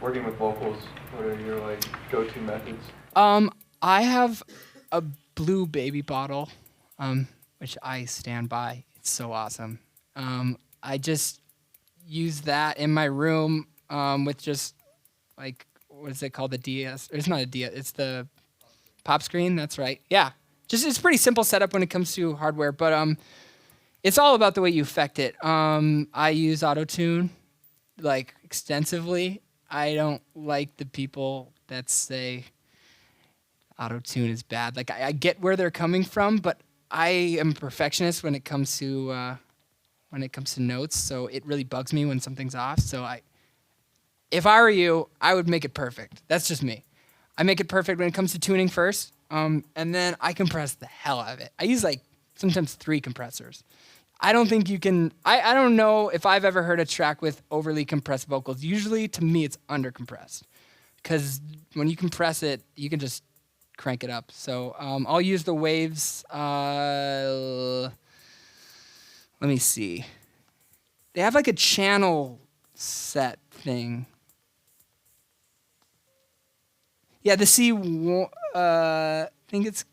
working with vocals, what are your like go-to methods? I have a blue baby bottle, which I stand by. It's so awesome. I just use that in my room with just like, what is it called? The DS? It's not a DS. It's the pop screen. That's right. Yeah. Just it's pretty simple setup when it comes to hardware, but it's all about the way you affect it. I use auto-tune like extensively. I don't like the people that say auto-tune is bad. Like I get where they're coming from, but I am a perfectionist when it comes to notes. So it really bugs me when something's off. So if I were you, I would make it perfect. That's just me. I make it perfect when it comes to tuning first, and then I compress the hell out of it. I use like sometimes 3 compressors. I don't think you can. I don't know if I've ever heard a track with overly compressed vocals. Usually, to me, it's undercompressed, because when you compress it, you can just crank it up. So I'll use the waves. Let me see. They have like a channel set thing. Yeah, the I think it's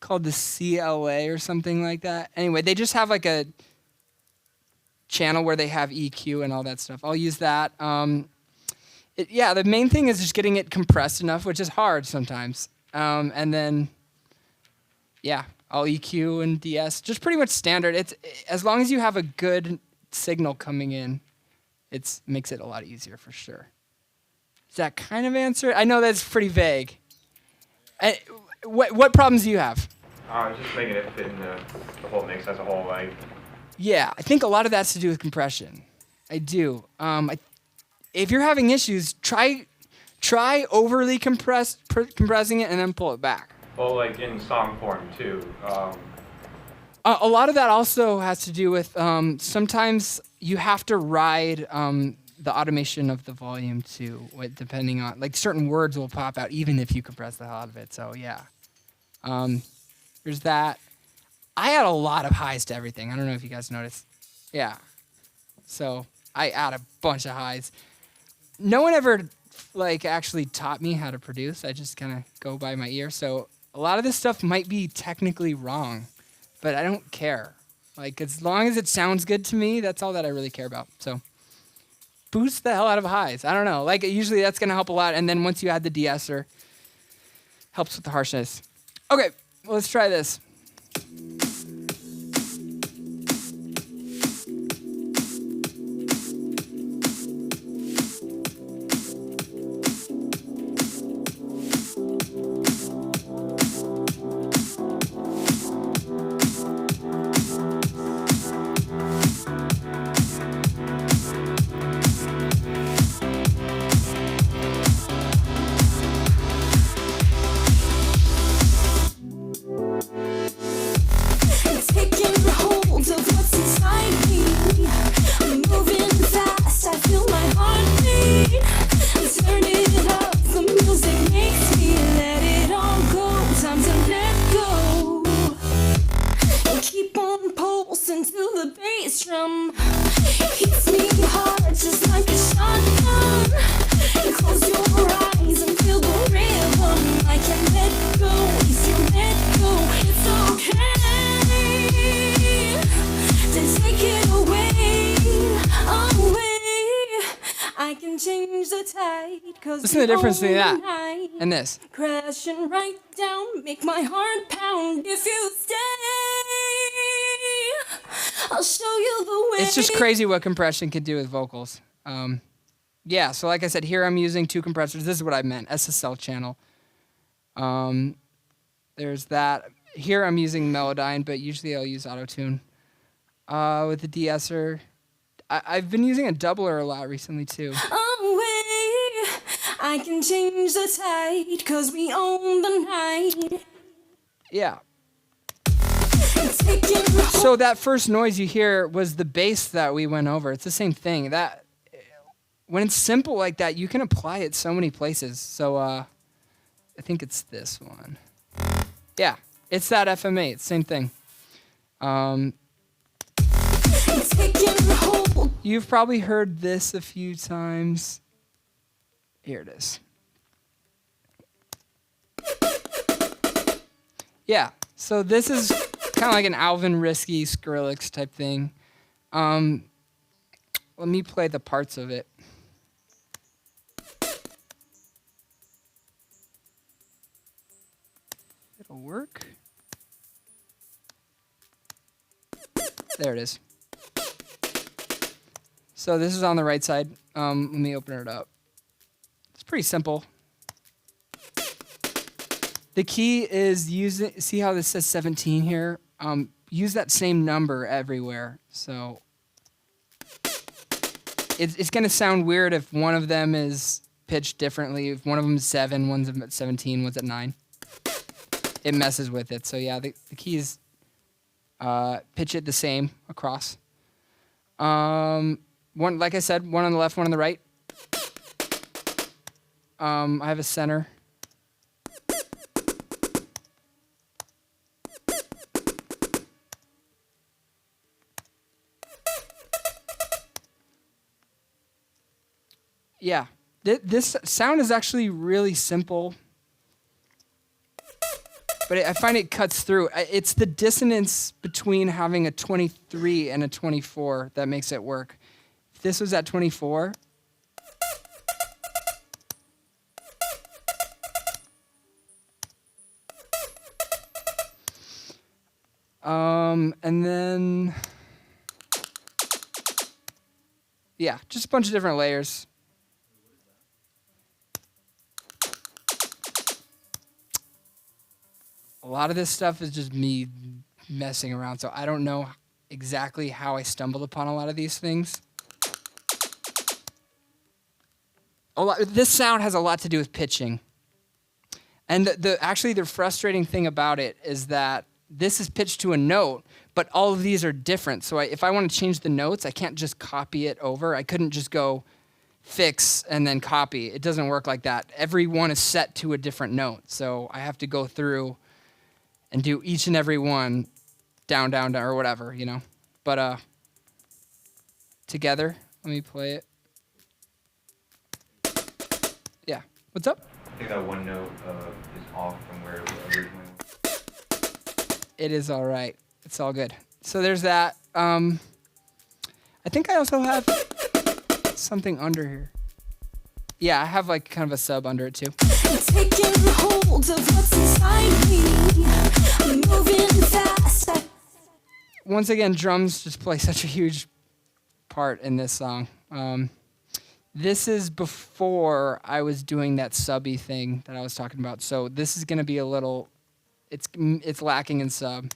called the CLA or something like that. Anyway, they just have like a channel where they have EQ and all that stuff. I'll use that. Yeah, the main thing is just getting it compressed enough, which is hard sometimes. And then, yeah, I'll EQ and DS, just pretty much standard. It's as long as you have a good signal coming in, it makes it a lot easier for sure. Does that kind of answer? I know that's pretty vague. What problems do you have? Just making it fit in the whole mix as a whole, like. Yeah, I think a lot of that's to do with compression. I do. If you're having issues, try overly compressing it and then pull it back. Well, like in song form too. A lot of that also has to do with sometimes you have to ride the automation of the volume too, depending on, like, certain words will pop out even if you compress the hell out of it. So yeah, there's that. I add a lot of highs to everything. I don't know if you guys noticed. Yeah, so I add a bunch of highs. No one ever like actually taught me how to produce. I just kind of go by my ear. So a lot of this stuff might be technically wrong, but I don't care. Like, as long as it sounds good to me, that's all that I really care about. So boost the hell out of highs. I don't know. Like, usually that's going to help a lot. And then once you add the de-esser, helps with the harshness. Okay, well, let's try this. Listen to the difference between that and this. Crashing right down, make my heart pound. If you stay, I'll show you the way. It's just crazy what compression can do with vocals. Yeah, so like I said, here I'm using 2 compressors. This is what I meant, SSL channel. There's that. Here I'm using Melodyne, but usually I'll use auto-tune. With the de-esser, I've been using a doubler a lot recently too. I can change the tide, 'cause we own the night. Yeah. So that first noise you hear was the bass that we went over. It's the same thing. That when it's simple like that, you can apply it so many places. So I think it's this one. Yeah, it's that FM8. Same thing. You've probably heard this a few times. Here it is. Yeah, so this is kind of like an Alvin Risky Skrillex type thing. Let me play the parts of it. It'll work. There it is. So this is on the right side. Let me open it up. It's pretty simple. The key is see how this says 17 here? Use that same number everywhere. So it's going to sound weird if one of them is pitched differently. If one of them is 7, one's at 17, one's at 9. It messes with it. So yeah, the key is pitch it the same across. One, like I said, one on the left, one on the right. I have a center. Yeah, this sound is actually really simple, but I find it cuts through. It's the dissonance between having a 23 and a 24 that makes it work. If this was at 24, and then, yeah, just a bunch of different layers. A lot of this stuff is just me messing around, so I don't know exactly how I stumbled upon a lot of these things. This sound has a lot to do with pitching. And actually the frustrating thing about it is that this is pitched to a note, but all of these are different. So if I want to change the notes, I can't just copy it over. I couldn't just go fix and then copy. It doesn't work like that. Every one is set to a different note. So I have to go through and do each and every one down, down, down, or whatever, you know. But together, let me play it. Yeah, what's up? I think that one note is off from where it was originally. It is all right. It's all good. So there's that. I think I also have something under here. Yeah, I have like kind of a sub under it too. Taking hold of what's inside me. I'm moving fast. Once again, drums just play such a huge part in this song. This is before I was doing that subby thing that I was talking about. So this is gonna be a little, it's lacking in sub.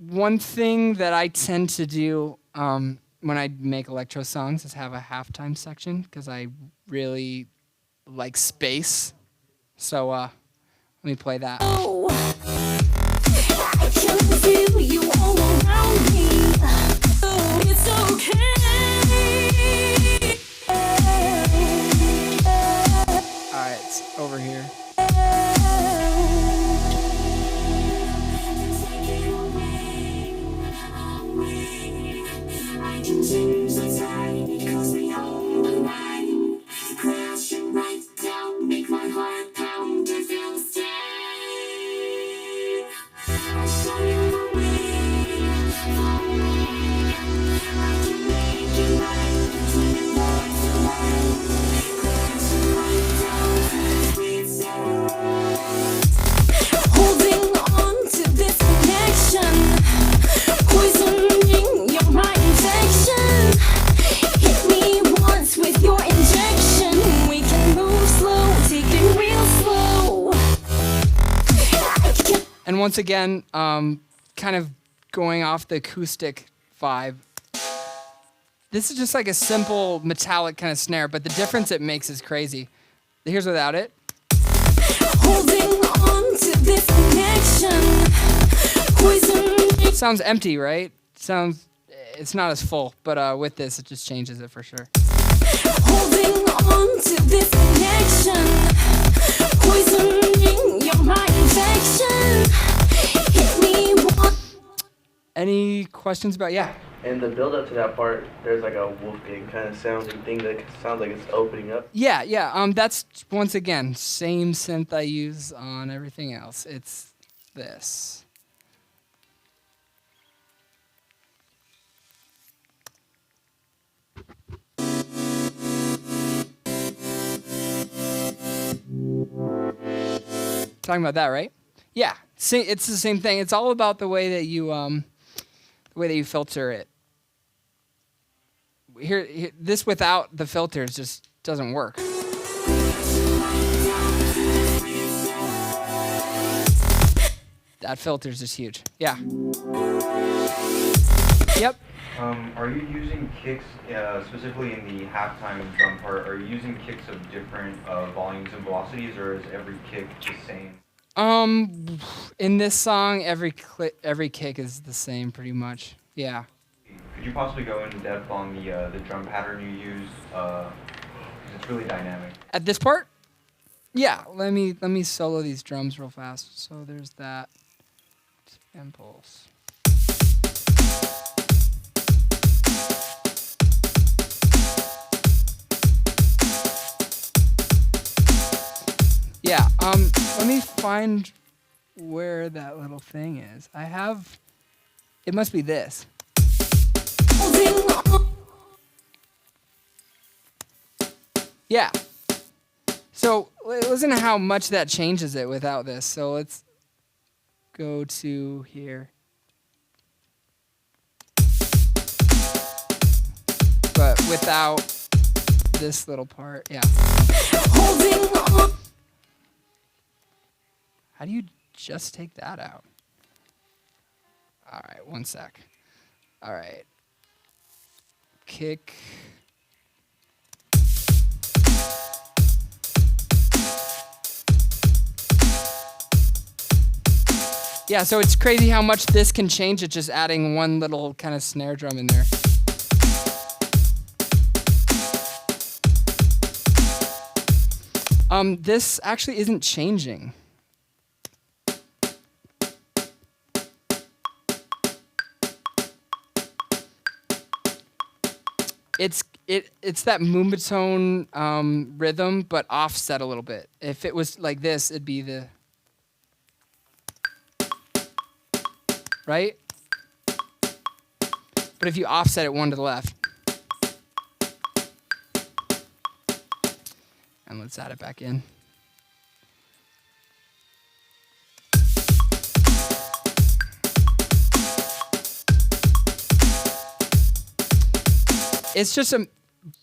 One thing that I tend to do when I make electro songs is have a halftime section because I really like space. So let me play that. Oh, I can feel you all around me. Oh, it's okay. All right, it's over here. And once again, kind of going off the acoustic vibe. This is just like a simple metallic kind of snare, but the difference it makes is crazy. Here's without it. Holding on to this connection. Poison. Sounds empty, right? It's not as full, but with this, it just changes it for sure. Holding on to this connection. Poisoning your mind infection. Hit Any questions about, yeah? And the build up to that part, there's like a Wolfgang kind of sounding thing that sounds like it's opening up. Yeah, yeah. That's, once again, same synth I use on everything else. It's this. Talking about that, right? Yeah, it's the same thing. It's all about the way that you filter it. Here, this without the filters just doesn't work. That filter's just huge. Yeah. Yep. Are you using kicks, specifically in the halftime drum part, are you using kicks of different volumes and velocities, or is every kick the same? In this song, every kick is the same pretty much. Yeah. Could you possibly go in depth on the drum pattern you use? 'Cause it's really dynamic. At this part? Yeah. Let me solo these drums real fast. So there's that impulse. Yeah, let me find where that little thing is. It must be this. Yeah. So listen to how much that changes it without this. So let's go to here. But without this little part, yeah. How do you just take that out? All right, one sec. All right. Kick. Yeah, so it's crazy how much this can change it just adding one little kind of snare drum in there. This actually isn't changing. It's that moombahton rhythm, but offset a little bit. If it was like this, it'd be the right. But if you offset it one to the left, and let's add it back in. It's just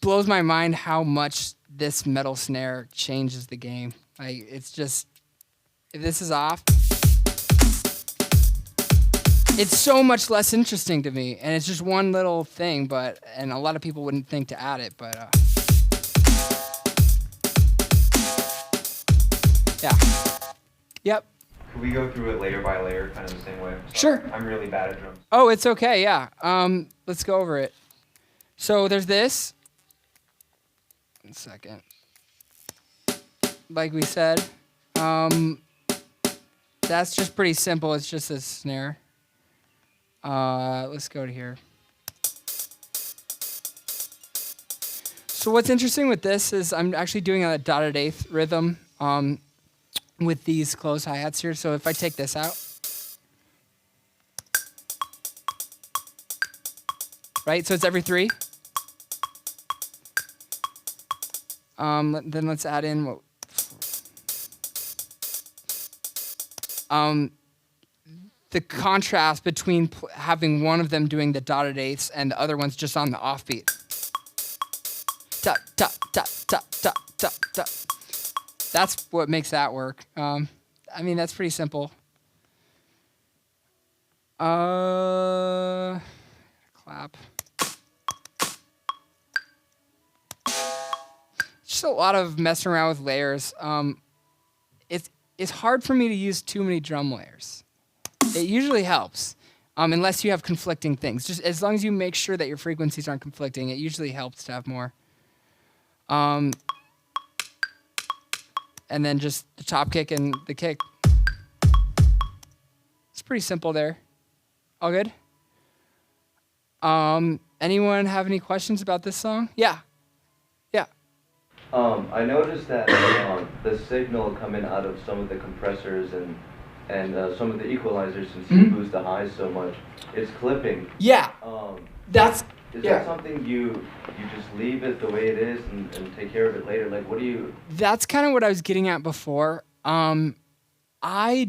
blows my mind how much this metal snare changes the game. Like, it's just, if this is off, it's so much less interesting to me. And it's just one little thing, and a lot of people wouldn't think to add it, but yeah. Yep. Could we go through it layer by layer, kind of the same way? Sure. I'm really bad at drums. Oh, it's okay, yeah. Let's go over it. So there's this. 1 second. Like we said, that's just pretty simple. It's just a snare. Let's go to here. So what's interesting with this is I'm actually doing a dotted eighth rhythm with these closed hi-hats here. So if I take this out, right? So it's every 3. Then let's add in what. The contrast between having one of them doing the dotted eighths and the other one's just on the offbeat. Tap, tap, tap, tap, tap, tap, tap. That's what makes that work. I mean, that's pretty simple. Clap. Just a lot of messing around with layers. It's hard for me to use too many drum layers. It usually helps, unless you have conflicting things. Just as long as you make sure that your frequencies aren't conflicting, it usually helps to have more. And then just the top kick and the kick. It's pretty simple there. All good? Anyone have any questions about this song? Yeah. I noticed that the signal coming out of some of the compressors and some of the equalizers, since you boost the highs so much, it's clipping. Yeah. That's Is yeah. that something you just leave it the way it is and take care of it later? Like, what do you? That's kind of what I was getting at before. I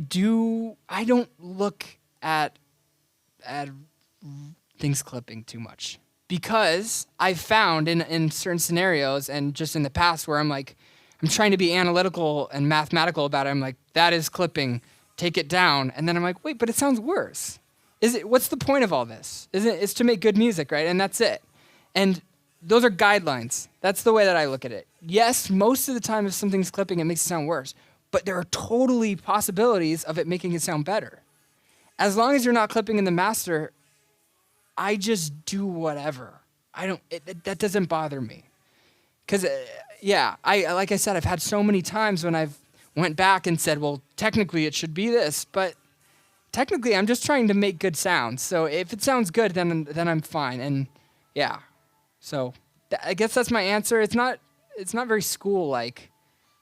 don't look at things clipping too much because I've found in certain scenarios and just in the past where I'm trying to be analytical and mathematical about it. I'm like, that is clipping, take it down. And then I'm like, wait, but it sounds worse. What's the point of all this? It's to make good music, right? And that's it. And those are guidelines. That's the way that I look at it. Yes, most of the time if something's clipping, it makes it sound worse. But there are totally possibilities of it making it sound better. As long as you're not clipping in the master, I just do whatever. That doesn't bother me. Because, like I said, I've had so many times when I've went back and said, well, technically it should be this, but technically I'm just trying to make good sounds. So if it sounds good, then I'm fine. And yeah, so I guess that's my answer. It's not very school-like,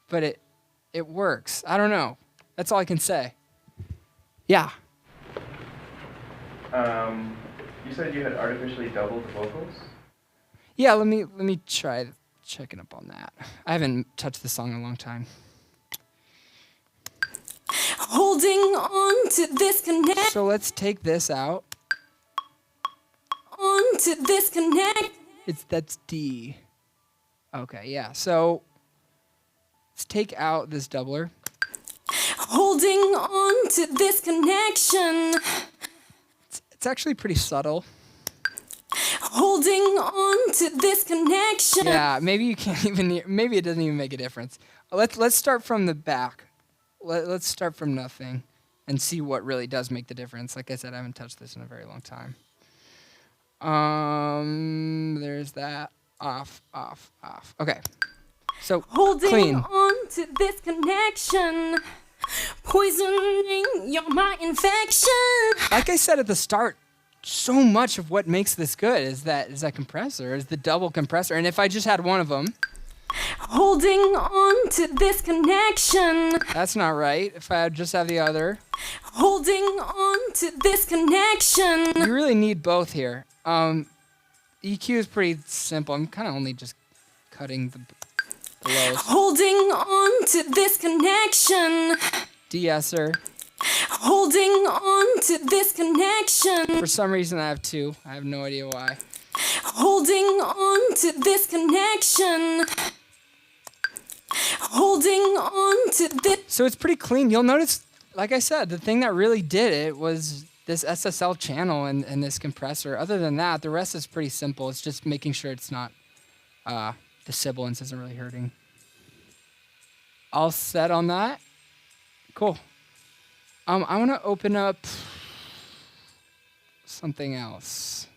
but it works. I don't know. That's all I can say. Yeah. You said you had artificially doubled the vocals? Yeah, let me try checking up on that. I haven't touched the song in a long time. Holding on to this connect. So let's take this out. On to this connect. That's D. Okay, yeah. So let's take out this doubler. Holding on to this connection. It's actually pretty subtle. Holding on to this connection. Yeah, maybe you can't even hear, maybe it doesn't even make a difference. Let's start from the back. Let's start from nothing and see what really does make the difference. Like I said, I haven't touched this in a very long time. There's that. Off. Okay. So Holding clean. on to this connection. Poisoning my infection. Like I said at the start, so much of what makes this good is that compressor, is the double compressor. And if I just had one of them, Holding on to this connection. that's not right. If I just have the other, Holding on to this connection. you really need both here. EQ is pretty simple. I'm kind of only just cutting the lows. Holding on to this connection. De-esser. Holding on to this connection. For some reason, I have two. I have no idea why. Holding on to this connection. Holding on to this. So it's pretty clean. You'll notice, like I said, the thing that really did it was this SSL channel and this compressor. Other than that, the rest is pretty simple. It's just making sure it's not, the sibilance isn't really hurting. All set on that? Cool. I want to open up something else.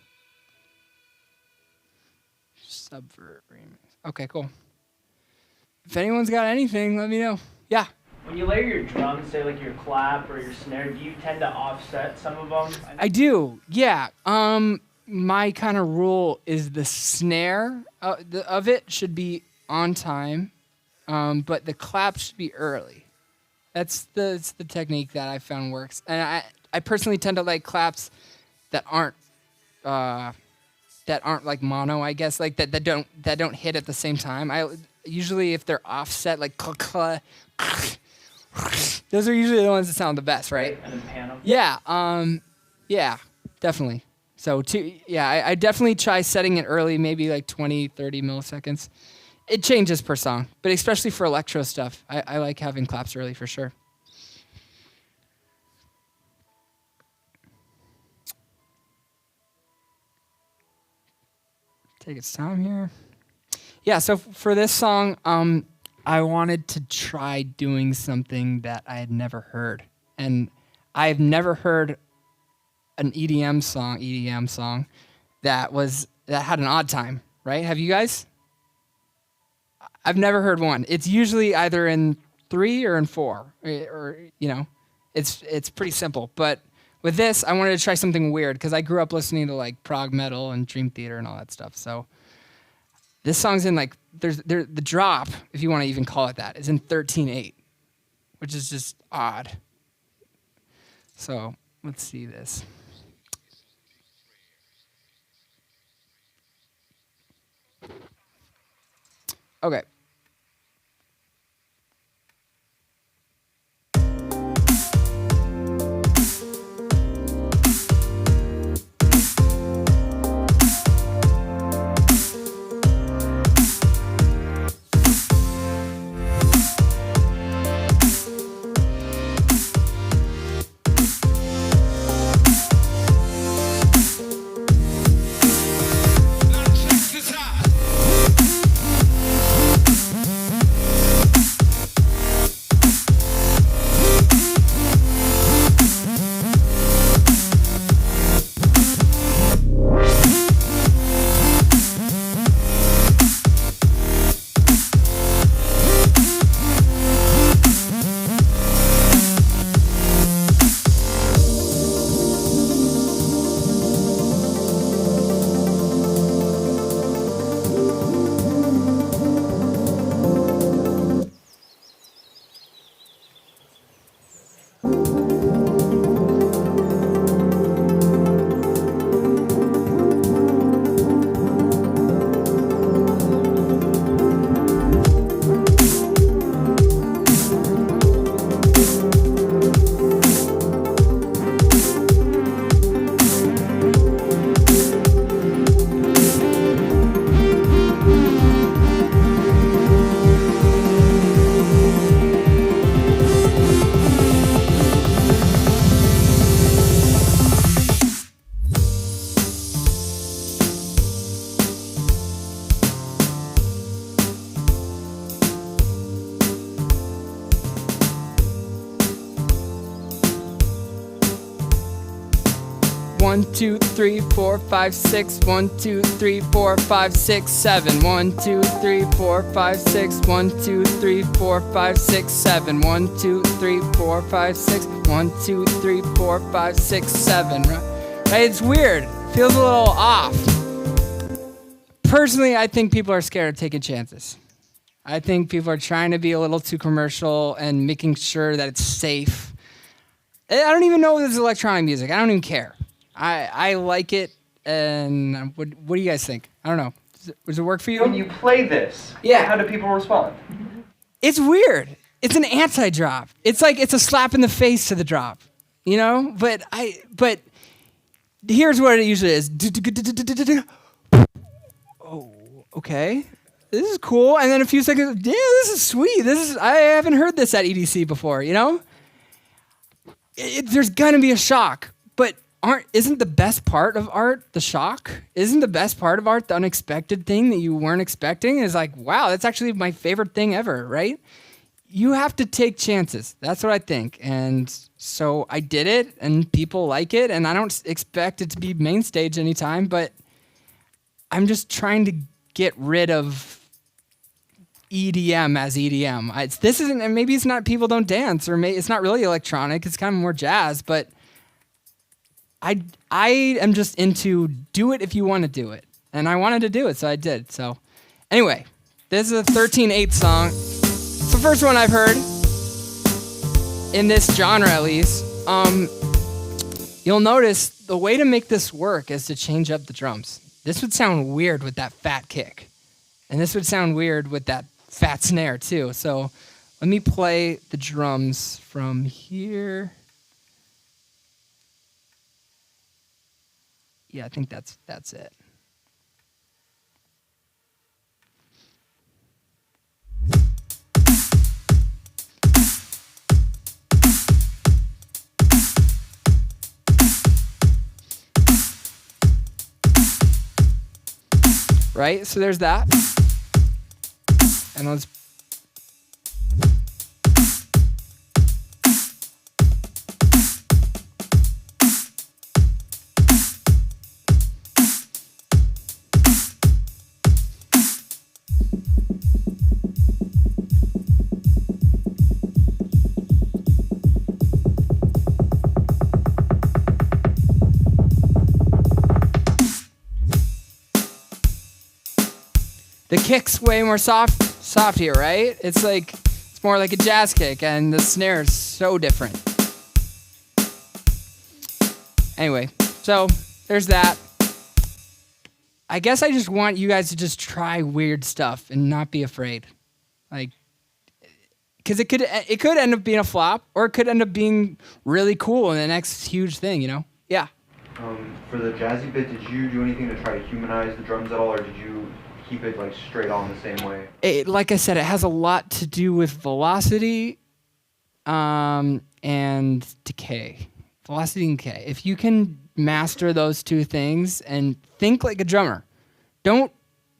Subvert remix. Okay, cool. If anyone's got anything, let me know. Yeah. When you layer your drums, say like your clap or your snare, do you tend to offset some of them? I do, yeah. My kind of rule is the snare of it should be on time, but the clap should be early. That's the technique that I found works. And I personally tend to like claps that aren't like mono, I guess, like that don't hit at the same time. I usually, if they're offset, like those are usually the ones that sound the best, right? And then pan them? Yeah, yeah, definitely. So I definitely try setting it early, maybe like 20, 30 milliseconds. It changes per song, but especially for electro stuff, I like having claps early for sure. Take its time here. Yeah, so for this song, I wanted to try doing something that I had never heard. And I've never heard an EDM song that had an odd time, right? Have you guys? I've never heard one. It's usually either in 3 or in 4, or it's pretty simple. But with this, I wanted to try something weird because I grew up listening to like prog metal and Dream Theater and all that stuff. So this song's in like, the drop, if you want to even call it that, is in 13/8, which is just odd. So let's see this. Okay. One, two, three, four, five, six. 1, 2, 3, 4, 5, 6, 7. 1, 2, 3, 4, 5, 6. 1, 2, 3, 4, 5, 6, 7. 1, 2, 3, 4, 5, 6. 1, 2, 3, 4, 5, 6, 7. Right? It's weird. Feels a little off. Personally, I think people are scared of taking chances. I think people are trying to be a little too commercial and making sure that it's safe. I don't even know if this is electronic music. I don't even care. I like it, and what do you guys think? I don't know. Does it work for you? When you play this, Yeah. how do people respond? It's weird. It's an anti-drop. It's like it's a slap in the face to the drop, you know? But here's what it usually is. Oh, okay. This is cool. And then a few seconds, yeah, this is sweet. I haven't heard this at EDC before, you know? There's gonna be a shock, but isn't the best part of art the shock? Isn't the best part of art the unexpected thing that you weren't expecting? Is like, wow, that's actually my favorite thing ever, right? You have to take chances. That's what I think. And so I did it, and people like it, and I don't expect it to be main stage anytime, but I'm just trying to get rid of EDM as EDM. This isn't, and maybe it's not people don't dance, or it's not really electronic. It's kind of more jazz, but I am just into do it if you want to do it. And I wanted to do it, so I did. So anyway, this is a 13/8 song. It's the first one I've heard in this genre, at least. You'll notice the way to make this work is to change up the drums. This would sound weird with that fat kick. And this would sound weird with that fat snare too. So let me play the drums from here. Yeah, I think that's it. Right? So there's that. And let's The kick's way more soft here, right? It's more like a jazz kick, and the snare is so different. Anyway, so there's that. I guess I just want you guys to just try weird stuff and not be afraid. Because it could end up being a flop, or it could end up being really cool and the next huge thing, you know? Yeah. For the jazzy bit, did you do anything to try to humanize the drums at all, or did you keep it like straight on the same way? Like I said, it has a lot to do with velocity and decay. Velocity and decay. If you can master those two things and think like a drummer, don't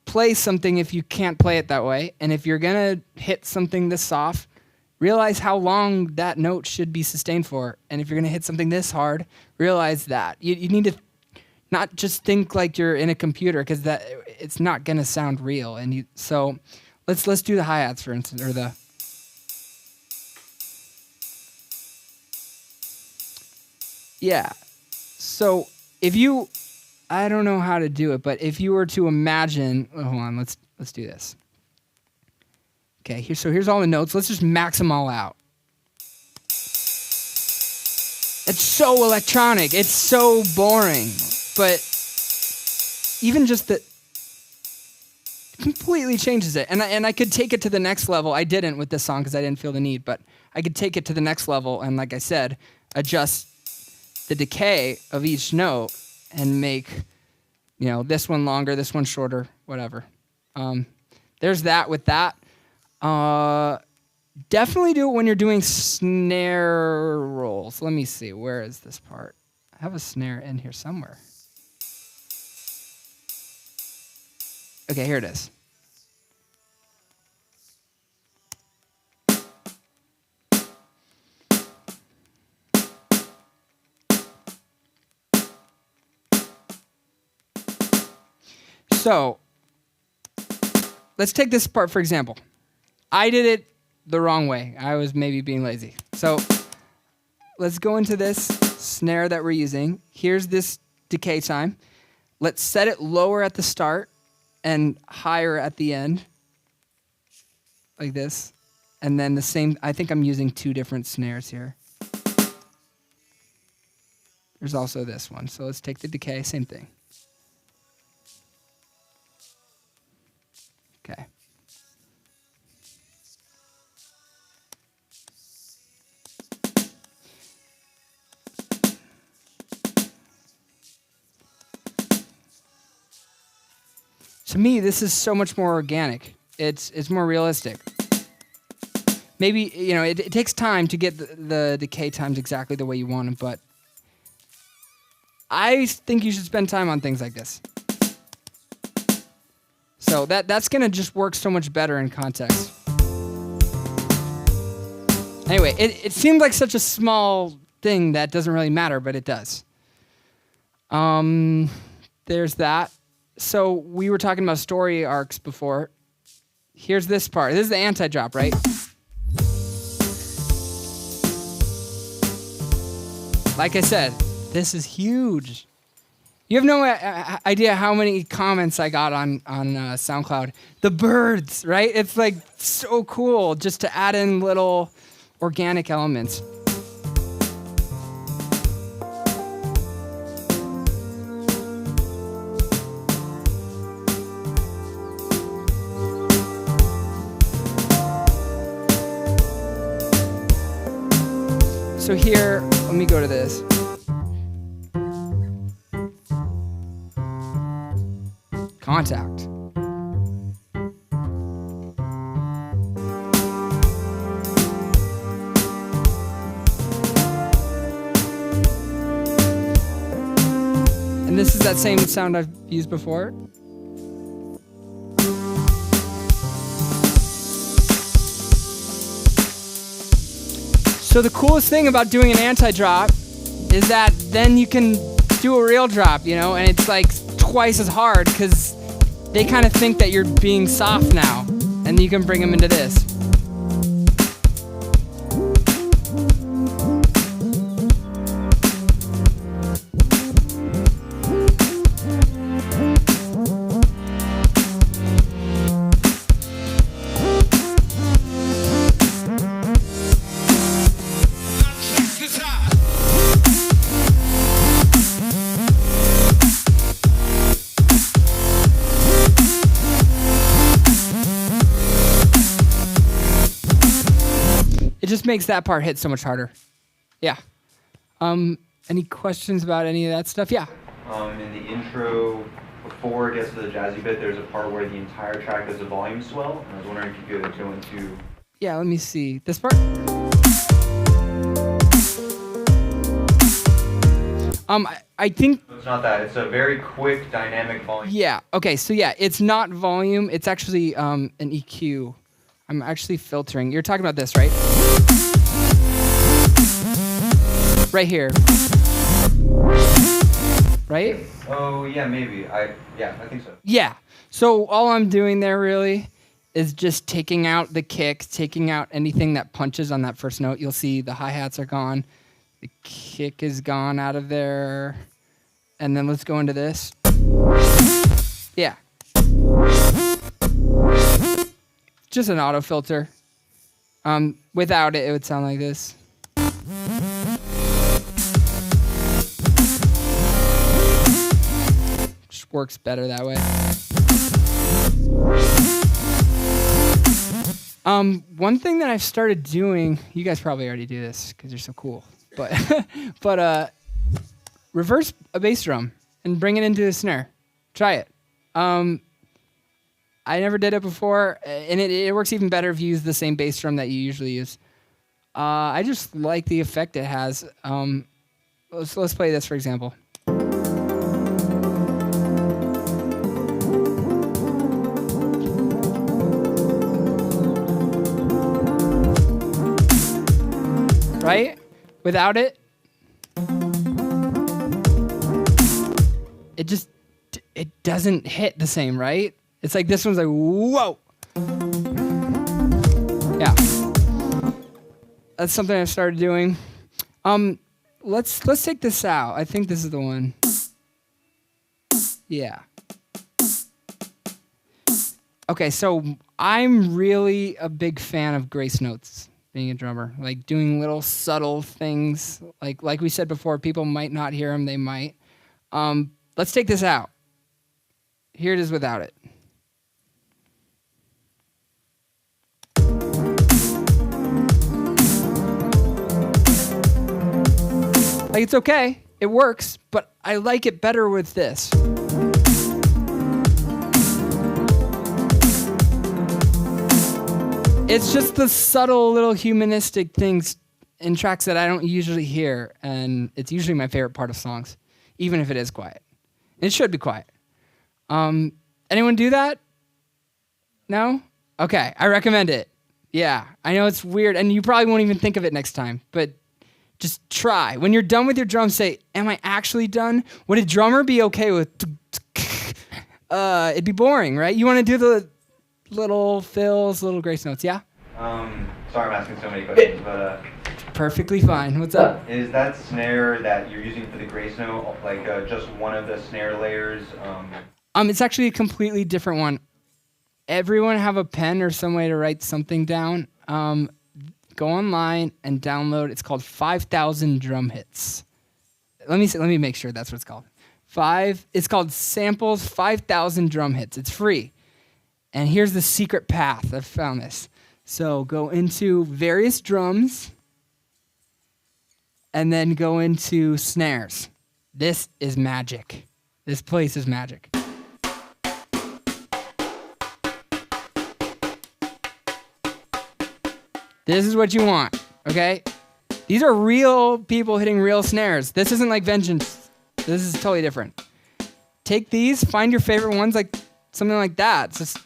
play something if you can't play it that way. And if you're going to hit something this soft, realize how long that note should be sustained for. And if you're going to hit something this hard, realize that. You need to not just think like you're in a computer, because that it's not going to sound real. And so let's do the hi-hats, for instance, or the... Yeah. So if you... I don't know how to do it, but if you were to imagine... Oh, hold on, let's do this. Okay, here's all the notes. Let's just max them all out. It's so electronic. It's so boring. But even just that completely changes it. And I could take it to the next level. I didn't with this song because I didn't feel the need, but I could take it to the next level and, like I said, adjust the decay of each note and make, this one longer, this one shorter, whatever. There's that with that. Definitely do it when you're doing snare rolls. Let me see. Where is this part? I have a snare in here somewhere. Okay, here it is. So, let's take this part for example. I did it the wrong way. I was maybe being lazy. So, let's go into this snare that we're using. Here's this decay time. Let's set it lower at the start and higher at the end, like this. And then the same, I think I'm using two different snares here. There's also this one. So let's take the decay, same thing. Okay. To me, this is so much more organic. It's more realistic. Maybe, it takes time to get the decay times exactly the way you want them, but I think you should spend time on things like this. So that's going to just work so much better in context. Anyway, it seemed like such a small thing that doesn't really matter, but it does. There's that. So we were talking about story arcs before. Here's this part. This is the anti-drop, right? Like I said, this is huge. You have no idea how many comments I got on SoundCloud. The birds, right? It's like so cool just to add in little organic elements. So here, let me go to this. Contact. And this is that same sound I've used before. So the coolest thing about doing an anti-drop is that then you can do a real drop, and it's like twice as hard because they kind of think that you're being soft now, and you can bring them into this. just makes that part hit so much harder. Yeah. Any questions about any of that stuff? Yeah. In the intro, before it gets to the jazzy bit, there's a part where the entire track does a volume swell, and I was wondering if you could go into... Yeah, let me see. This part? I think... It's not that, it's a very quick, dynamic volume. Yeah, okay, so yeah, it's not volume, it's actually an EQ. I'm actually filtering. You're talking about this, right? Right here. Right? Oh, yeah, maybe. I think so. Yeah. So all I'm doing there really is just taking out the kick, taking out anything that punches on that first note. You'll see the hi-hats are gone. The kick is gone out of there. And then let's go into this. Yeah. Just an auto filter. Without it, it would sound like this. Just works better that way. One thing that I've started doing, you guys probably already do this because you're so cool, but reverse a bass drum and bring it into a snare. Try it. I never did it before, and it works even better if you use the same bass drum that you usually use. I just like the effect it has. Let's play this for example. Right? Without it, it doesn't hit the same, right? It's like this one's like, whoa. Yeah. That's something I've started doing. Let's take this out. I think this is the one. Yeah. Okay, so I'm really a big fan of grace notes. Being a drummer, like doing little subtle things, like we said before, people might not hear them, they might. Let's take this out. Here it is without it. Like it's okay, it works, but I like it better with this. It's just the subtle little humanistic things in tracks that I don't usually hear, and it's usually my favorite part of songs, even if it is quiet. It should be quiet. Anyone do that? No? Okay, I recommend it. Yeah, I know it's weird, and you probably won't even think of it next time, but just try. When you're done with your drum, say, am I actually done? Would a drummer be okay with... it'd be boring, right? You want to do the little fills, little grace notes, yeah? Sorry I'm asking so many questions, but... Perfectly fine. What's up? Is that snare that you're using for the grace note, like just one of the snare layers? It's actually a completely different one. Everyone have a pen or some way to write something down. Go online and download. It's called 5,000 drum hits. Let me make sure that's what it's called. It's called Samples 5,000 drum hits. It's free. And here's the secret path. I've found this. So go into various drums and then go into snares. This is magic. This place is magic. This is what you want, okay? These are real people hitting real snares. This isn't like Vengeance. This is totally different. Take these, find your favorite ones, like something like that. It's just,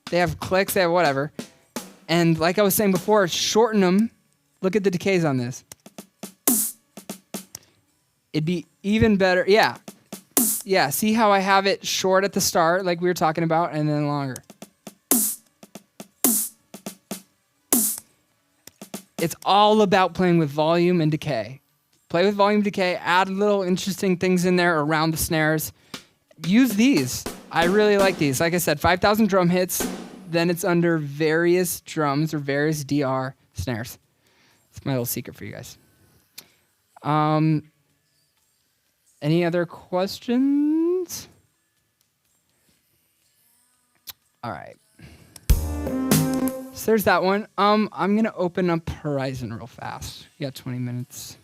they have clicks, they have whatever. And like I was saying before, shorten them. Look at the decays on this. It'd be even better. Yeah. Yeah, see how I have it short at the start, like we were talking about, and then longer. It's all about playing with volume and decay. Play with volume decay, add little interesting things in there around the snares. Use these. I really like these. Like I said, 5,000 drum hits, then it's under various drums or various DR snares. That's my little secret for you guys. Any other questions? All right. So there's that one. I'm gonna open up Horizon real fast. We got 20 minutes.